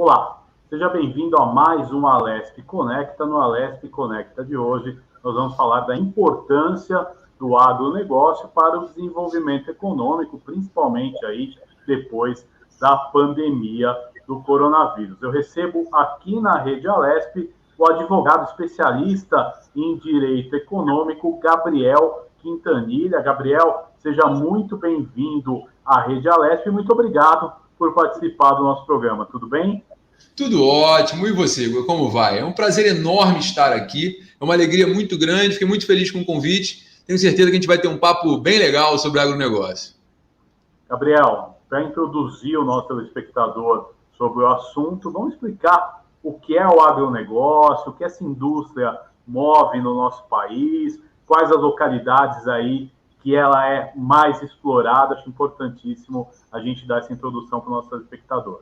Olá, seja bem-vindo a mais um Alesp Conecta. No Alesp Conecta de hoje, nós vamos falar da importância do agronegócio para o desenvolvimento econômico, principalmente aí depois da pandemia do coronavírus. Eu recebo aqui na Rede Alesp o advogado especialista em direito econômico, Gabriel Quintanilha. Gabriel, seja muito bem-vindo à Rede Alesp e muito obrigado por participar do nosso programa. Tudo bem? Tudo ótimo. E você, Igor, como vai? É um prazer enorme estar aqui. É uma alegria muito grande. Fiquei muito feliz com o convite. Tenho certeza que a gente vai ter um papo bem legal sobre agronegócio. Gabriel, para introduzir o nosso telespectador sobre o assunto, vamos explicar o que é o agronegócio, o que essa indústria move no nosso país, quais as localidades aí que ela é mais explorada. Acho importantíssimo a gente dar essa introdução para o nosso telespectador.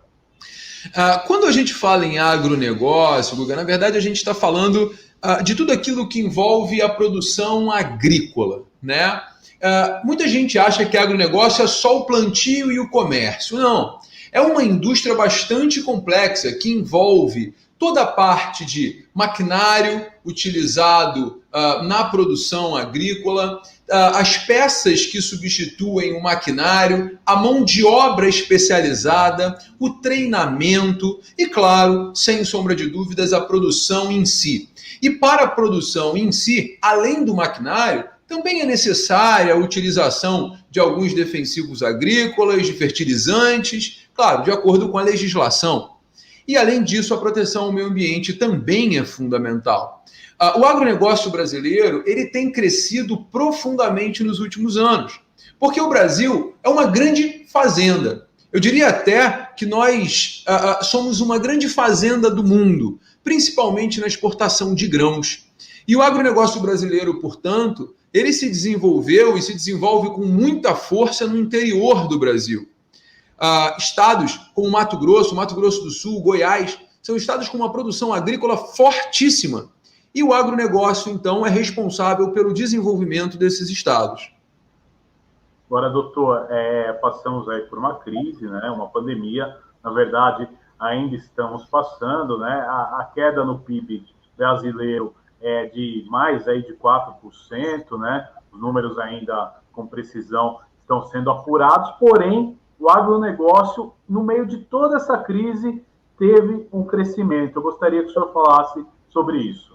Quando a gente fala em agronegócio, Guga, na verdade a gente está falando de tudo aquilo que envolve a produção agrícola, né? Muita gente acha que agronegócio é só o plantio e o comércio. Não, é uma indústria bastante complexa que envolve toda a parte de maquinário utilizado na produção agrícola, as peças que substituem o maquinário, a mão de obra especializada, o treinamento e, claro, sem sombra de dúvidas, a produção em si. E para a produção em si, além do maquinário, também é necessária a utilização de alguns defensivos agrícolas, de fertilizantes, claro, de acordo com a legislação. E, além disso, a proteção ao meio ambiente também é fundamental. O agronegócio brasileiro ele tem crescido profundamente nos últimos anos, porque o Brasil é uma grande fazenda. Eu diria até que nós somos uma grande fazenda do mundo, principalmente na exportação de grãos. E o agronegócio brasileiro, portanto, ele se desenvolveu e se desenvolve com muita força no interior do Brasil. Estados como Mato Grosso do Sul, Goiás, são estados com uma produção agrícola fortíssima. E o agronegócio, então, é responsável pelo desenvolvimento desses estados. Agora, doutor, passamos aí por uma crise, né? Uma pandemia. Na verdade, ainda estamos passando, né? A queda no PIB brasileiro é de mais aí de 4%, né? Os números ainda com precisão estão sendo apurados, porém, o agronegócio, no meio de toda essa crise, teve um crescimento. Eu gostaria que o senhor falasse sobre isso.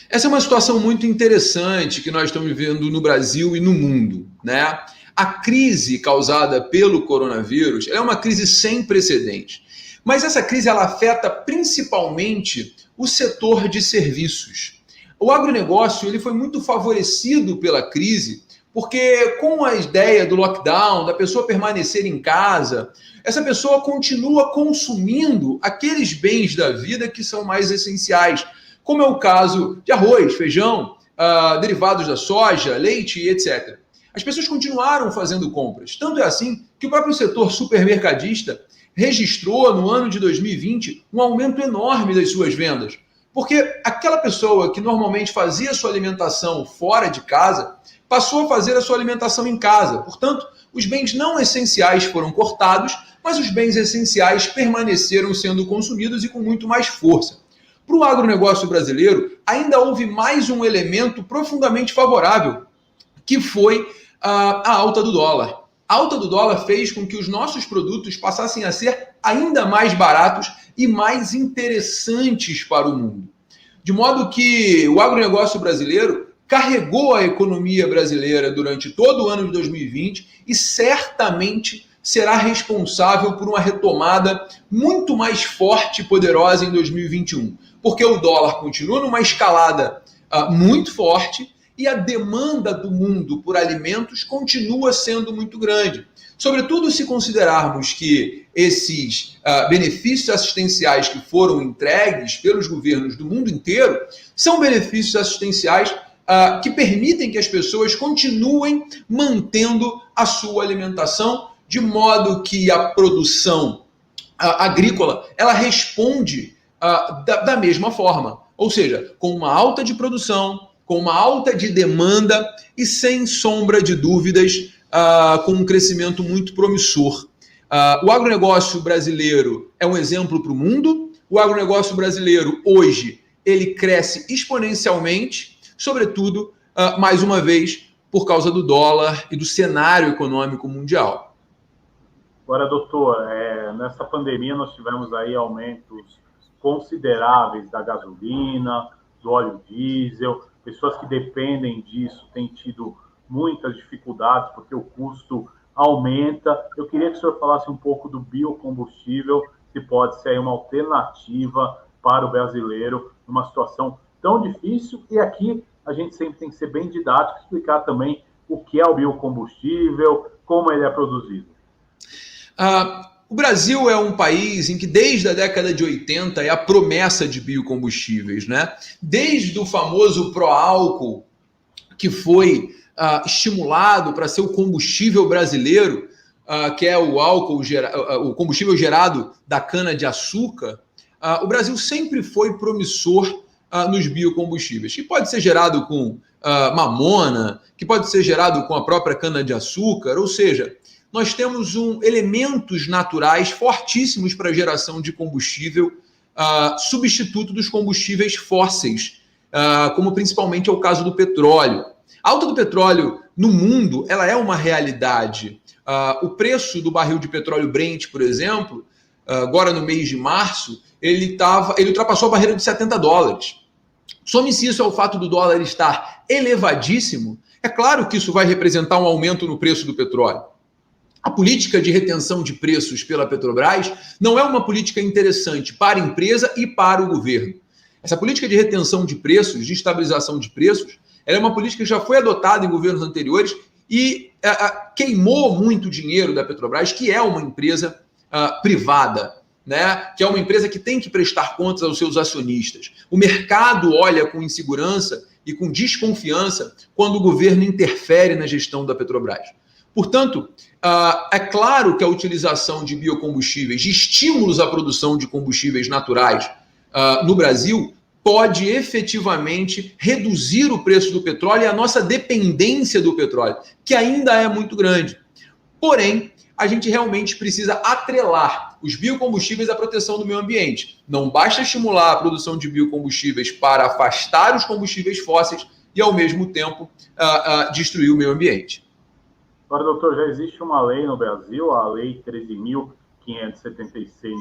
Essa é uma situação muito interessante que nós estamos vivendo no Brasil e no mundo, né? A crise causada pelo coronavírus é uma crise sem precedentes. Mas essa crise ela afeta principalmente o setor de serviços. O agronegócio ele foi muito favorecido pela crise, porque com a ideia do lockdown, da pessoa permanecer em casa, essa pessoa continua consumindo aqueles bens da vida que são mais essenciais, como é o caso de arroz, feijão, derivados da soja, leite, etc. As pessoas continuaram fazendo compras. Tanto é assim que o próprio setor supermercadista registrou no ano de 2020 um aumento enorme das suas vendas. Porque aquela pessoa que normalmente fazia sua alimentação fora de casa, passou a fazer a sua alimentação em casa. Portanto, os bens não essenciais foram cortados, mas os bens essenciais permaneceram sendo consumidos e com muito mais força. Para o agronegócio brasileiro, ainda houve mais um elemento profundamente favorável, que foi a alta do dólar. A alta do dólar fez com que os nossos produtos passassem a ser ainda mais baratos e mais interessantes para o mundo. De modo que o agronegócio brasileiro carregou a economia brasileira durante todo o ano de 2020 e certamente será responsável por uma retomada muito mais forte e poderosa em 2021. Porque o dólar continua numa escalada muito forte e a demanda do mundo por alimentos continua sendo muito grande. Sobretudo se considerarmos que esses benefícios assistenciais que foram entregues pelos governos do mundo inteiro são benefícios assistenciais que permitem que as pessoas continuem mantendo a sua alimentação, de modo que a produção agrícola ela responde da mesma forma, ou seja, com uma alta de produção, com uma alta de demanda e sem sombra de dúvidas, com um crescimento muito promissor. O agronegócio brasileiro é um exemplo para o mundo. O agronegócio brasileiro, hoje, ele cresce exponencialmente, sobretudo, mais uma vez, por causa do dólar e do cenário econômico mundial. Agora, doutor, nessa pandemia nós tivemos aí aumentos consideráveis da gasolina, do óleo diesel, pessoas que dependem disso têm tido muitas dificuldades porque o custo aumenta. Eu queria que o senhor falasse um pouco do biocombustível, se pode ser uma alternativa para o brasileiro numa situação tão difícil. E aqui a gente sempre tem que ser bem didático, explicar também o que é o biocombustível, como ele é produzido. O Brasil é um país em que desde a década de 80 é a promessa de biocombustíveis, né? Desde o famoso pró-álcool, que foi estimulado para ser o combustível brasileiro, que é o combustível gerado da cana-de-açúcar, o Brasil sempre foi promissor nos biocombustíveis, que pode ser gerado com mamona, que pode ser gerado com a própria cana-de-açúcar, ou seja, nós temos elementos naturais fortíssimos para a geração de combustível, substituto dos combustíveis fósseis, como principalmente é o caso do petróleo. A alta do petróleo no mundo ela é uma realidade. O preço do barril de petróleo Brent, por exemplo, agora no mês de março, ele ultrapassou a barreira de $70. Some-se isso ao fato do dólar estar elevadíssimo, é claro que isso vai representar um aumento no preço do petróleo. A política de retenção de preços pela Petrobras não é uma política interessante para a empresa e para o governo. Essa política de retenção de preços, de estabilização de preços, ela é uma política que já foi adotada em governos anteriores e queimou muito dinheiro da Petrobras, que é uma empresa privada, né? Que é uma empresa que tem que prestar contas aos seus acionistas. O mercado olha com insegurança e com desconfiança quando o governo interfere na gestão da Petrobras. Portanto, é claro que a utilização de biocombustíveis, de estímulos à produção de combustíveis naturais no Brasil, pode efetivamente reduzir o preço do petróleo e a nossa dependência do petróleo, que ainda é muito grande. Porém, a gente realmente precisa atrelar os biocombustíveis à proteção do meio ambiente. Não basta estimular a produção de biocombustíveis para afastar os combustíveis fósseis e, ao mesmo tempo, destruir o meio ambiente. Agora, doutor, já existe uma lei no Brasil, a Lei 13.576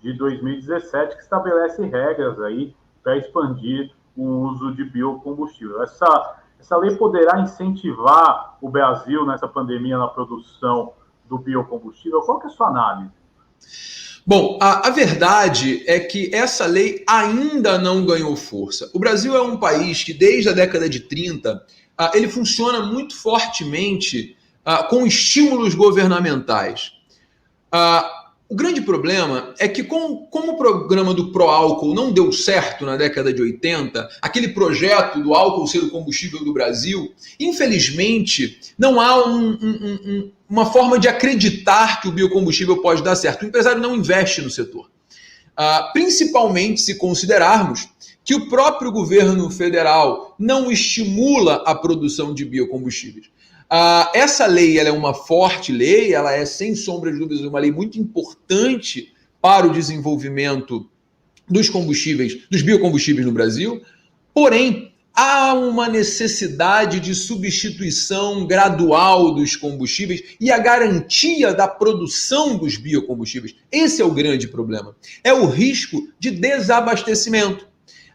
de 2017, que estabelece regras aí para expandir o uso de biocombustível. Essa lei poderá incentivar o Brasil nessa pandemia na produção do biocombustível? Qual que é a sua análise? Bom, a verdade é que essa lei ainda não ganhou força. O Brasil é um país que, desde a década de 30, ele funciona muito fortemente com estímulos governamentais. O grande problema é que, como o programa do pró-álcool não deu certo na década de 80, aquele projeto do álcool ser o combustível do Brasil, infelizmente, não há uma forma de acreditar que o biocombustível pode dar certo. O empresário não investe no setor. Principalmente se considerarmos que o próprio governo federal não estimula a produção de biocombustíveis. Essa lei ela é uma forte lei, ela é, sem sombra de dúvidas, uma lei muito importante para o desenvolvimento dos biocombustíveis no Brasil, porém, há uma necessidade de substituição gradual dos combustíveis e a garantia da produção dos biocombustíveis. Esse é o grande problema. É o risco de desabastecimento.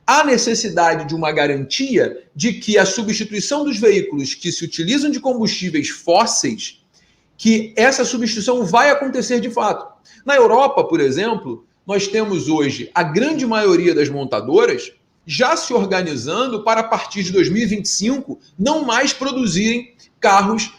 Há necessidade de uma garantia de que a substituição dos veículos que se utilizam de combustíveis fósseis, que essa substituição vai acontecer de fato. Na Europa, por exemplo, nós temos hoje a grande maioria das montadoras já se organizando para, a partir de 2025, não mais produzirem carros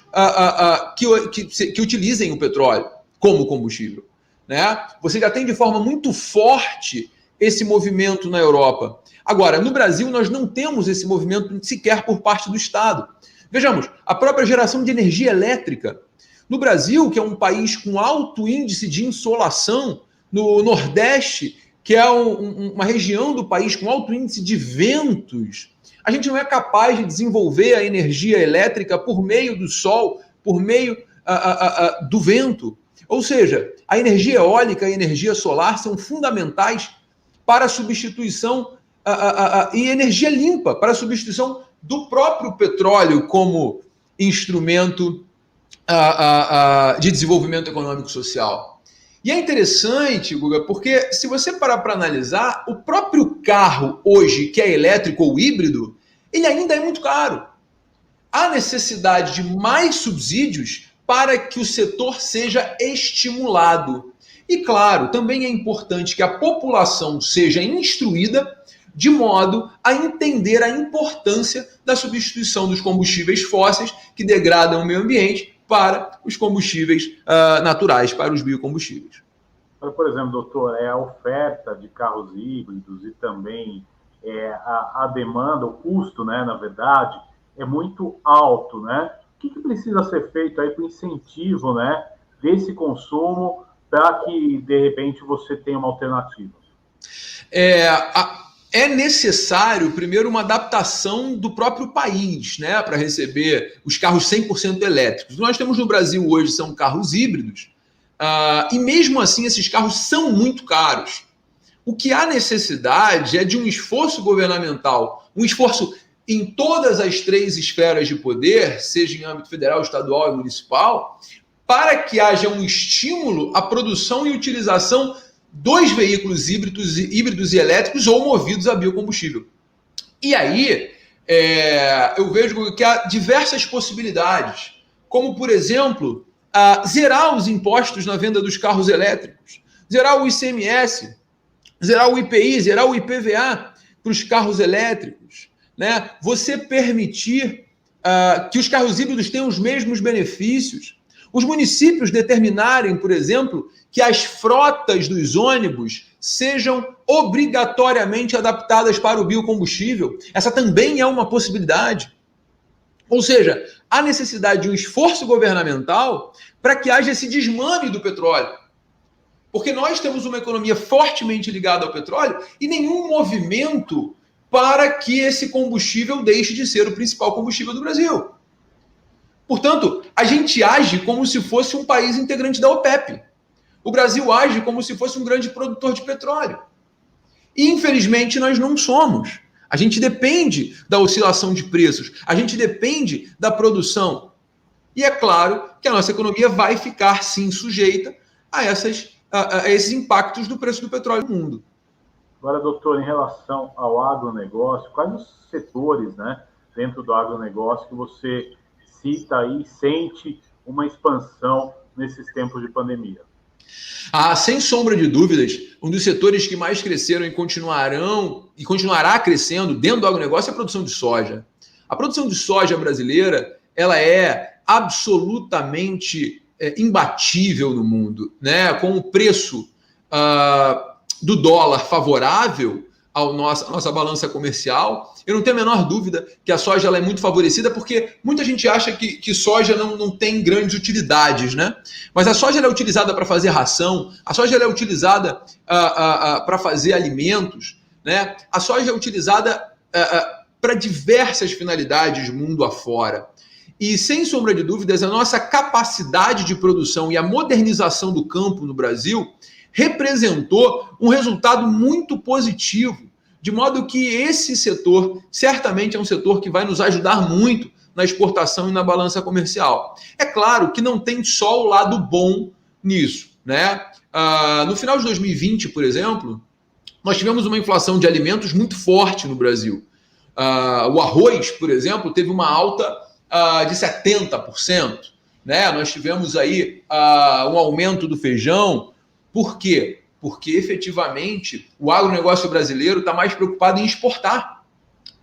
que utilizem o petróleo como combustível, né? Você já tem de forma muito forte esse movimento na Europa. Agora, no Brasil, nós não temos esse movimento sequer por parte do Estado. Vejamos, a própria geração de energia elétrica. No Brasil, que é um país com alto índice de insolação, no Nordeste, que é uma região do país com alto índice de ventos, a gente não é capaz de desenvolver a energia elétrica por meio do sol, por meio do vento. Ou seja, a energia eólica e a energia solar são fundamentais para a substituição e energia limpa, para a substituição do próprio petróleo como instrumento de desenvolvimento econômico e social. E é interessante, Guga, porque se você parar para analisar, o próprio carro hoje, que é elétrico ou híbrido, ele ainda é muito caro. Há necessidade de mais subsídios para que o setor seja estimulado. E, claro, também é importante que a população seja instruída de modo a entender a importância da substituição dos combustíveis fósseis que degradam o meio ambiente para os combustíveis naturais, para os biocombustíveis. Por exemplo, doutor, a oferta de carros híbridos e também a demanda, o custo, né, na verdade, é muito alto, né? O que precisa ser feito aí para o incentivo, né, desse consumo para que, de repente, você tenha uma alternativa? É necessário, primeiro, uma adaptação do próprio país, né, para receber os carros 100% elétricos. O que nós temos no Brasil hoje são carros híbridos, e mesmo assim esses carros são muito caros. O que há necessidade é de um esforço governamental, um esforço em todas as 3 esferas de poder, seja em âmbito federal, estadual e municipal, para que haja um estímulo à produção e utilização dos veículos híbridos e elétricos ou movidos a biocombustível. E aí, eu vejo que há diversas possibilidades, como, por exemplo, zerar os impostos na venda dos carros elétricos, zerar o ICMS, zerar o IPI, zerar o IPVA para os carros elétricos, né? Você permitir que os carros híbridos tenham os mesmos benefícios. Os municípios determinarem, por exemplo, que as frotas dos ônibus sejam obrigatoriamente adaptadas para o biocombustível. Essa também é uma possibilidade. Ou seja, há necessidade de um esforço governamental para que haja esse desmame do petróleo. Porque nós temos uma economia fortemente ligada ao petróleo e nenhum movimento para que esse combustível deixe de ser o principal combustível do Brasil. Portanto, a gente age como se fosse um país integrante da OPEP. O Brasil age como se fosse um grande produtor de petróleo. E, infelizmente, nós não somos. A gente depende da oscilação de preços, a gente depende da produção. E é claro que a nossa economia vai ficar, sim, sujeita a esses impactos do preço do petróleo no mundo. Agora, doutor, em relação ao agronegócio, quais os setores, né, dentro do agronegócio que você cita aí, sente uma expansão nesses tempos de pandemia? Sem sombra de dúvidas, um dos setores que mais cresceram e continuará crescendo dentro do agronegócio é a produção de soja. A produção de soja brasileira, ela é absolutamente imbatível no mundo, né? Com o preço do dólar favorável à nossa balança comercial, eu não tenho a menor dúvida que a soja ela é muito favorecida, porque muita gente acha que soja não tem grandes utilidades, né? Mas a soja ela é utilizada para fazer ração, a soja ela é utilizada para fazer alimentos, né? A soja é utilizada para diversas finalidades mundo afora. E, sem sombra de dúvidas, a nossa capacidade de produção e a modernização do campo no Brasil representou um resultado muito positivo, de modo que esse setor certamente é um setor que vai nos ajudar muito na exportação e na balança comercial. É claro que não tem só o lado bom nisso, né? No final de 2020, por exemplo, nós tivemos uma inflação de alimentos muito forte no Brasil. O arroz, por exemplo, teve uma alta de 70%, né? Nós tivemos aí um aumento do feijão. Por quê? Porque, efetivamente, o agronegócio brasileiro está mais preocupado em exportar.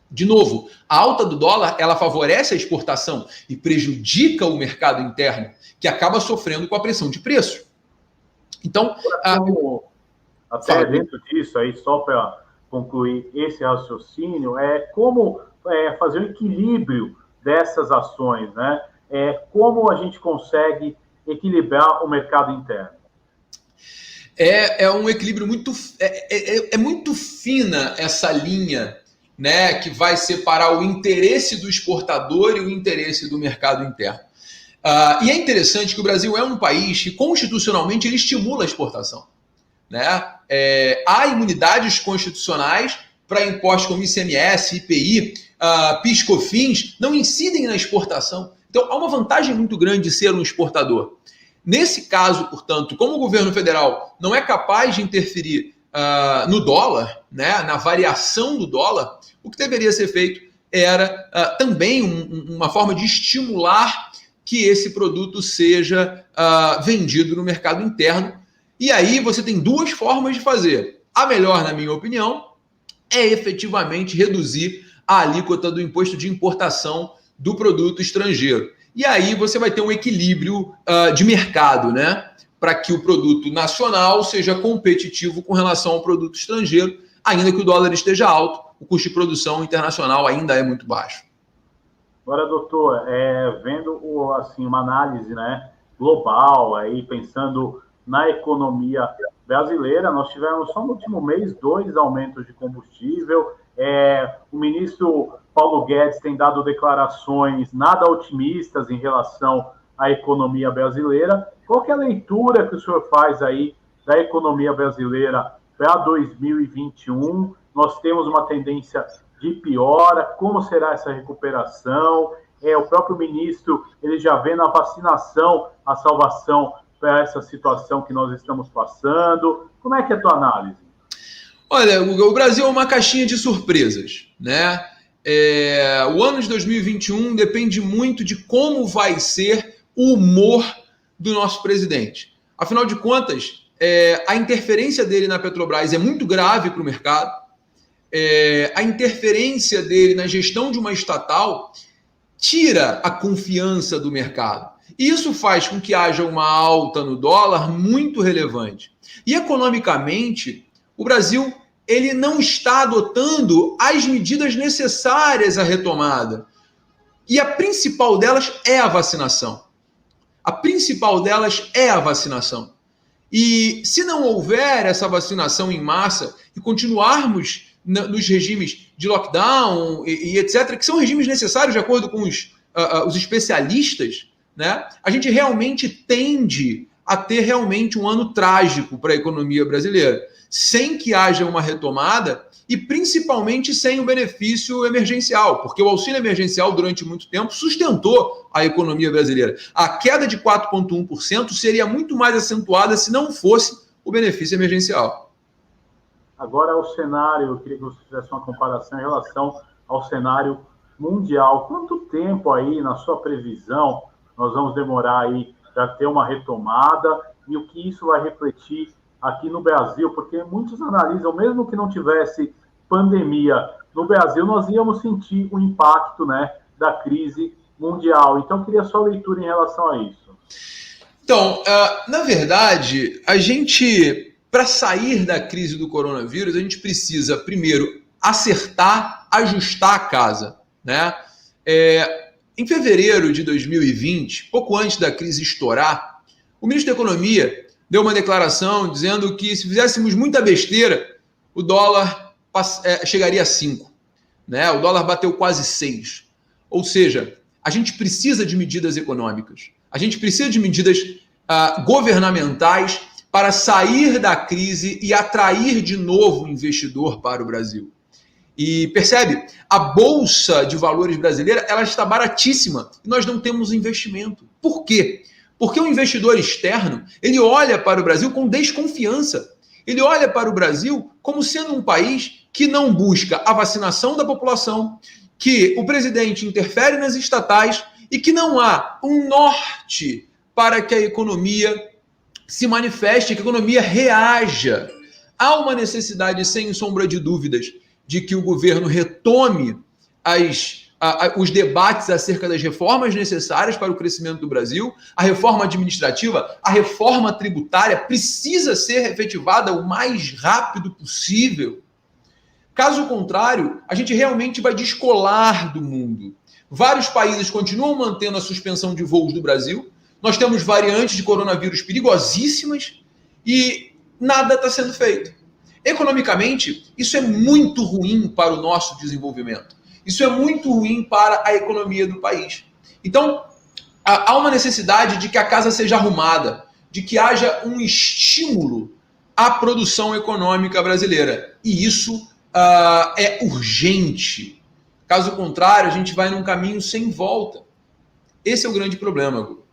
De novo, a alta do dólar, ela favorece a exportação e prejudica o mercado interno, que acaba sofrendo com a pressão de preço. Então, até dentro disso, aí, só para concluir esse raciocínio, como fazer o equilíbrio dessas ações, né? Como a gente consegue equilibrar o mercado interno? É um equilíbrio muito... É muito fina essa linha, né, que vai separar o interesse do exportador e o interesse do mercado interno. E é interessante que o Brasil é um país que constitucionalmente ele estimula a exportação, né? Há imunidades constitucionais para impostos como ICMS, IPI, PIS, COFINS, não incidem na exportação. Então, há uma vantagem muito grande de ser um exportador. Nesse caso, portanto, como o governo federal não é capaz de interferir no dólar, né, na variação do dólar, o que deveria ser feito era também uma forma de estimular que esse produto seja vendido no mercado interno. E aí você tem duas formas de fazer. A melhor, na minha opinião, é efetivamente reduzir a alíquota do imposto de importação do produto estrangeiro. E aí você vai ter um equilíbrio de mercado, né? Para que o produto nacional seja competitivo com relação ao produto estrangeiro, ainda que o dólar esteja alto, o custo de produção internacional ainda é muito baixo. Agora, doutor, vendo assim, uma análise, né, global, aí, pensando na economia brasileira, nós tivemos só no último mês 2 aumentos de combustível. O ministro Paulo Guedes tem dado declarações nada otimistas em relação à economia brasileira. Qual que é a leitura que o senhor faz aí da economia brasileira para 2021? Nós temos uma tendência de piora, como será essa recuperação? O próprio ministro, ele já vê na vacinação a salvação para essa situação que nós estamos passando. Como é que é a tua análise? Olha, o Brasil é uma caixinha de surpresas, né? O ano de 2021 depende muito de como vai ser o humor do nosso presidente. Afinal de contas, a interferência dele na Petrobras é muito grave para o mercado. A interferência dele na gestão de uma estatal tira a confiança do mercado. E isso faz com que haja uma alta no dólar muito relevante. E economicamente, o Brasil ele não está adotando as medidas necessárias à retomada. E a principal delas é a vacinação. E se não houver essa vacinação em massa e continuarmos nos regimes de lockdown e etc., que são regimes necessários de acordo com os especialistas, né, a gente realmente tende a ter realmente um ano trágico para a economia brasileira, sem que haja uma retomada e principalmente sem o benefício emergencial, porque o auxílio emergencial durante muito tempo sustentou a economia brasileira. A queda de 4,1% seria muito mais acentuada se não fosse o benefício emergencial. Agora, o cenário, eu queria que você fizesse uma comparação em relação ao cenário mundial. Quanto tempo aí, na sua previsão, nós vamos demorar aí para ter uma retomada e o que isso vai refletir aqui no Brasil? Porque muitos analisam, mesmo que não tivesse pandemia no Brasil, nós íamos sentir o impacto, né, da crise mundial. Então, eu queria a sua leitura em relação a isso. Então, na verdade, a gente... Para sair da crise do coronavírus, a gente precisa, primeiro, acertar, ajustar a casa, né? Em fevereiro de 2020, pouco antes da crise estourar, o ministro da Economia deu uma declaração dizendo que se fizéssemos muita besteira, o dólar chegaria a 5, né? O dólar bateu quase 6. Ou seja, a gente precisa de medidas econômicas, a gente precisa de medidas governamentais para sair da crise e atrair de novo investidor para o Brasil. E percebe, a Bolsa de Valores brasileira ela está baratíssima e nós não temos investimento. Por quê? Porque o investidor externo ele olha para o Brasil com desconfiança. Ele olha para o Brasil como sendo um país que não busca a vacinação da população, que o presidente interfere nas estatais e que não há um norte para que a economia se manifeste, que a economia reaja. Há uma necessidade, sem sombra de dúvidas, de que o governo retome os debates acerca das reformas necessárias para o crescimento do Brasil. A reforma administrativa, a reforma tributária precisa ser efetivada o mais rápido possível. Caso contrário, a gente realmente vai descolar do mundo. Vários países continuam mantendo a suspensão de voos do Brasil. Nós temos variantes de coronavírus perigosíssimas e nada está sendo feito. Economicamente, isso é muito ruim para o nosso desenvolvimento. Isso é muito ruim para a economia do país. Então, há uma necessidade de que a casa seja arrumada, de que haja um estímulo à produção econômica brasileira. E isso é urgente. Caso contrário, a gente vai num caminho sem volta. Esse é o grande problema, Gu.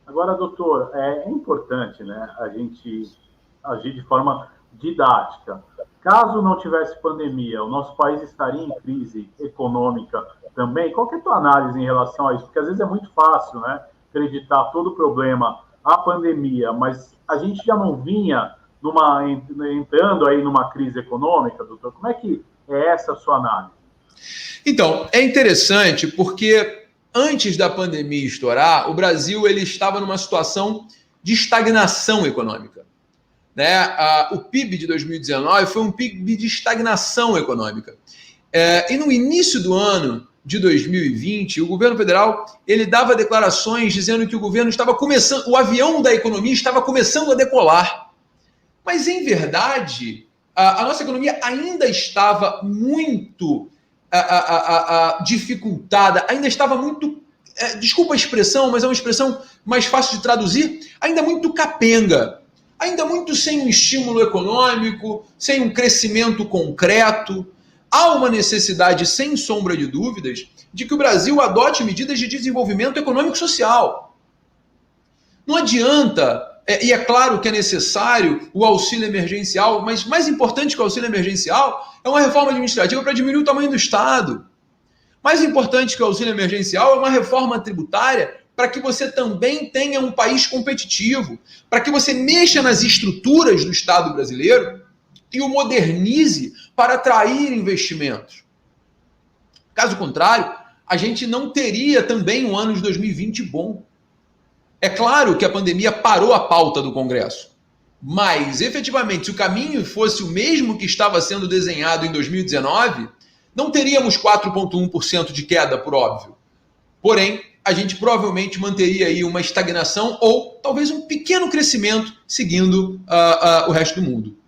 Agora, doutor, é importante, né, a gente agir de forma didática. Caso não tivesse pandemia, o nosso país estaria em crise econômica também? Qual que é a tua análise em relação a isso? Porque às vezes é muito fácil, né, acreditar todo o problema à pandemia, mas a gente já não vinha entrando aí numa crise econômica, doutor? Como é que é essa a sua análise? Então, é interessante porque antes da pandemia estourar, o Brasil ele estava numa situação de estagnação econômica. Né? O PIB de 2019 foi um PIB de estagnação econômica. E no início do ano de 2020, o governo federal ele dava declarações dizendo que o governo estava começando, o avião da economia estava começando a decolar. Mas, em verdade, a nossa economia ainda estava muito dificultada, ainda estava muito, desculpa a expressão, mas é uma expressão mais fácil de traduzir, ainda muito capenga, ainda muito sem um estímulo econômico, sem um crescimento concreto. Há uma necessidade, sem sombra de dúvidas, de que o Brasil adote medidas de desenvolvimento econômico e social. Não adianta, e é claro que é necessário o auxílio emergencial, mas mais importante que o auxílio emergencial é uma reforma administrativa para diminuir o tamanho do Estado. Mais importante que o auxílio emergencial é uma reforma tributária para que você também tenha um país competitivo, para que você mexa nas estruturas do Estado brasileiro e o modernize para atrair investimentos. Caso contrário, a gente não teria também um ano de 2020 bom. É claro que a pandemia parou a pauta do Congresso, mas, efetivamente, se o caminho fosse o mesmo que estava sendo desenhado em 2019, não teríamos 4,1% de queda, por óbvio. Porém, a gente provavelmente manteria aí uma estagnação ou talvez um pequeno crescimento seguindo o resto do mundo.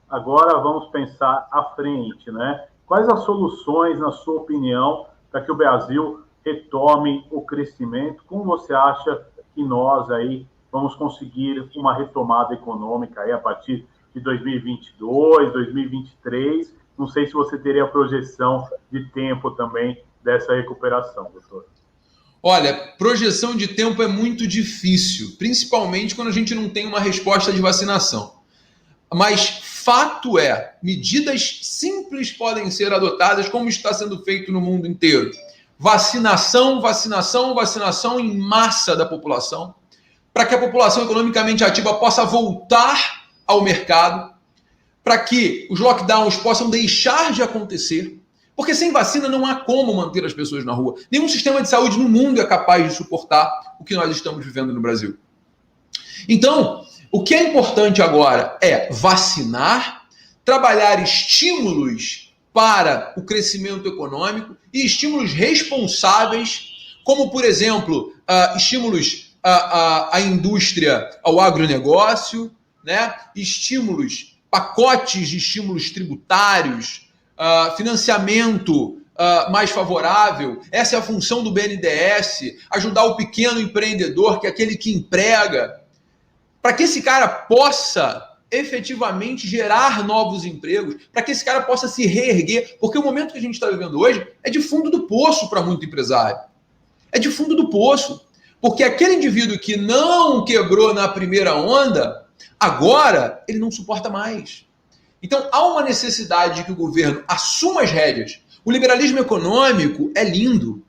Agora vamos pensar à frente, né? Quais as soluções, na sua opinião, para que o Brasil retome o crescimento? Como você acha que nós aí vamos conseguir uma retomada econômica aí a partir de 2022, 2023? Não sei se você teria projeção de tempo também dessa recuperação, doutor. Olha, projeção de tempo é muito difícil, principalmente quando a gente não tem uma resposta de vacinação. Mas fato é, medidas simples podem ser adotadas, como está sendo feito no mundo inteiro. Vacinação, vacinação, vacinação em massa da população, para que a população economicamente ativa possa voltar ao mercado, para que os lockdowns possam deixar de acontecer, porque sem vacina não há como manter as pessoas na rua. Nenhum sistema de saúde no mundo é capaz de suportar o que nós estamos vivendo no Brasil. Então, o que é importante agora é vacinar, trabalhar estímulos para o crescimento econômico e estímulos responsáveis, como, por exemplo, estímulos à indústria, ao agronegócio, né? Estímulos, pacotes de estímulos tributários, financiamento mais favorável. Essa é a função do BNDES, ajudar o pequeno empreendedor, que é aquele que emprega, para que esse cara possa efetivamente gerar novos empregos, para que esse cara possa se reerguer, porque o momento que a gente está vivendo hoje é de fundo do poço para muito empresário. É de fundo do poço, porque aquele indivíduo que não quebrou na primeira onda, agora ele não suporta mais. Então há uma necessidade de que o governo assuma as rédeas. O liberalismo econômico é lindo.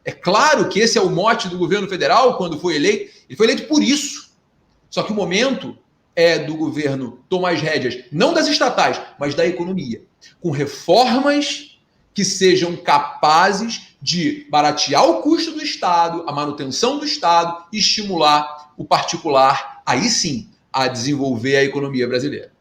É claro que esse é o mote do governo federal quando foi eleito. Ele foi eleito por isso. Só que o momento é do governo tomar as rédeas, não das estatais, mas da economia, com reformas que sejam capazes de baratear o custo do Estado, a manutenção do Estado e estimular o particular, aí sim, a desenvolver a economia brasileira.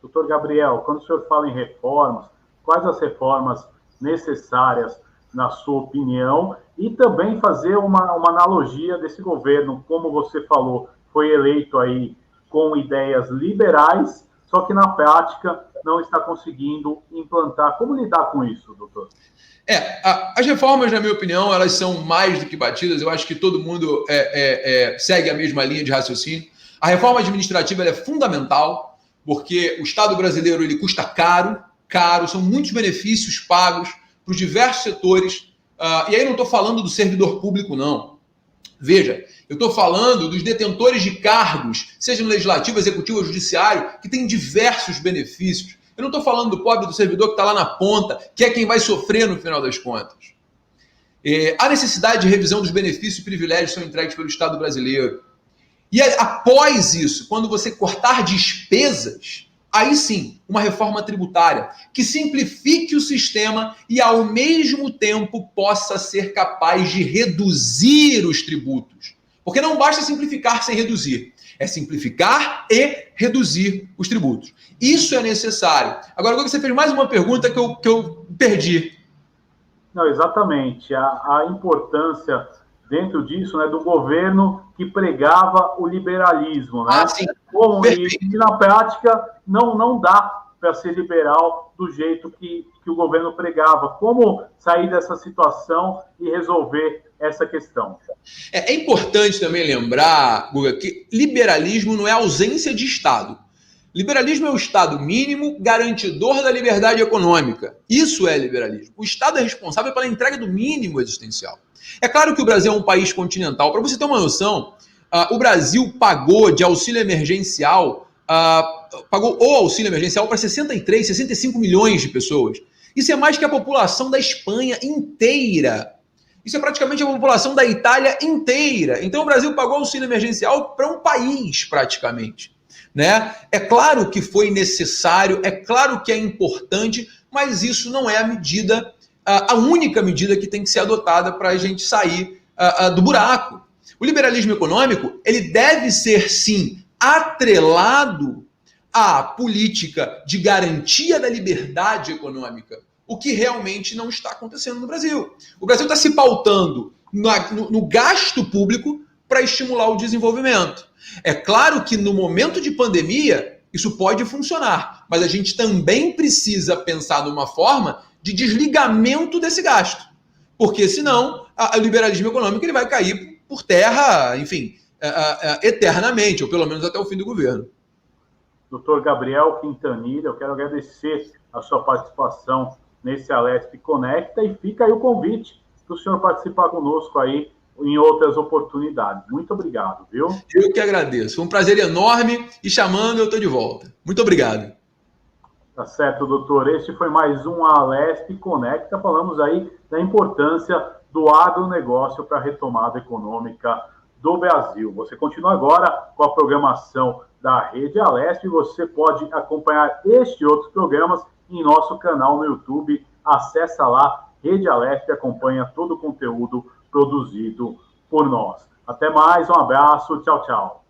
Doutor Gabriel, quando o senhor fala em reformas, quais as reformas necessárias, na sua opinião? E também fazer uma analogia desse governo, como você falou, foi eleito aí com ideias liberais, só que na prática não está conseguindo implantar. Como lidar com isso, doutor? As reformas, na minha opinião, elas são mais do que batidas. Eu acho que todo mundo segue a mesma linha de raciocínio. A reforma administrativa ela é fundamental, porque o Estado brasileiro ele custa caro, são muitos benefícios pagos para os diversos setores. E aí não estou falando do servidor público, não. Veja, eu estou falando dos detentores de cargos, seja no legislativo, executivo ou judiciário, que tem diversos benefícios. Eu não estou falando do pobre do servidor que está lá na ponta, que é quem vai sofrer no final das contas. Há necessidade de revisão dos benefícios e privilégios que são entregues pelo Estado brasileiro. E após isso, quando você cortar despesas, aí sim, uma reforma tributária que simplifique o sistema e, ao mesmo tempo, possa ser capaz de reduzir os tributos. Porque não basta simplificar sem reduzir. É simplificar e reduzir os tributos. Isso é necessário. Agora, você fez mais uma pergunta que eu perdi. Não, exatamente. A importância dentro disso, né, do governo que pregava o liberalismo. Né? Sim. E na prática não dá para ser liberal do jeito que o governo pregava. Como sair dessa situação e resolver essa questão? É importante também lembrar, Guga, que liberalismo não é ausência de Estado. Liberalismo é o Estado mínimo garantidor da liberdade econômica. Isso é liberalismo. O Estado é responsável pela entrega do mínimo existencial. É claro que o Brasil é um país continental. Para você ter uma noção, o Brasil pagou de auxílio emergencial, pagou o auxílio emergencial para 63, 65 milhões de pessoas. Isso é mais que a população da Espanha inteira. Isso é praticamente a população da Itália inteira. Então o Brasil pagou auxílio emergencial para um país, praticamente. Né? É claro que foi necessário, é claro que é importante, mas isso não é a única medida que tem que ser adotada para a gente sair do buraco. O liberalismo econômico ele deve ser, sim, atrelado à política de garantia da liberdade econômica, o que realmente não está acontecendo no Brasil. O Brasil está se pautando no gasto público para estimular o desenvolvimento. É claro que no momento de pandemia isso pode funcionar, mas a gente também precisa pensar numa forma de desligamento desse gasto, porque senão o liberalismo econômico ele vai cair por terra, enfim, eternamente, ou pelo menos até o fim do governo. Doutor Gabriel Quintanilha, eu quero agradecer a sua participação nesse Alesp Conecta e fica aí o convite para o senhor participar conosco aí em outras oportunidades. Muito obrigado, viu? Eu que agradeço. Foi um prazer enorme e chamando eu estou de volta. Muito obrigado. Tá certo, doutor. Este foi mais um Alesp Conecta. Falamos aí da importância do agronegócio para a retomada econômica do Brasil. Você continua agora com a programação da Rede Alesp. Você pode acompanhar este e outros programas em nosso canal no YouTube. Acessa lá, Rede Alesp, e acompanha todo o conteúdo produzido por nós. Até mais, um abraço, tchau, tchau.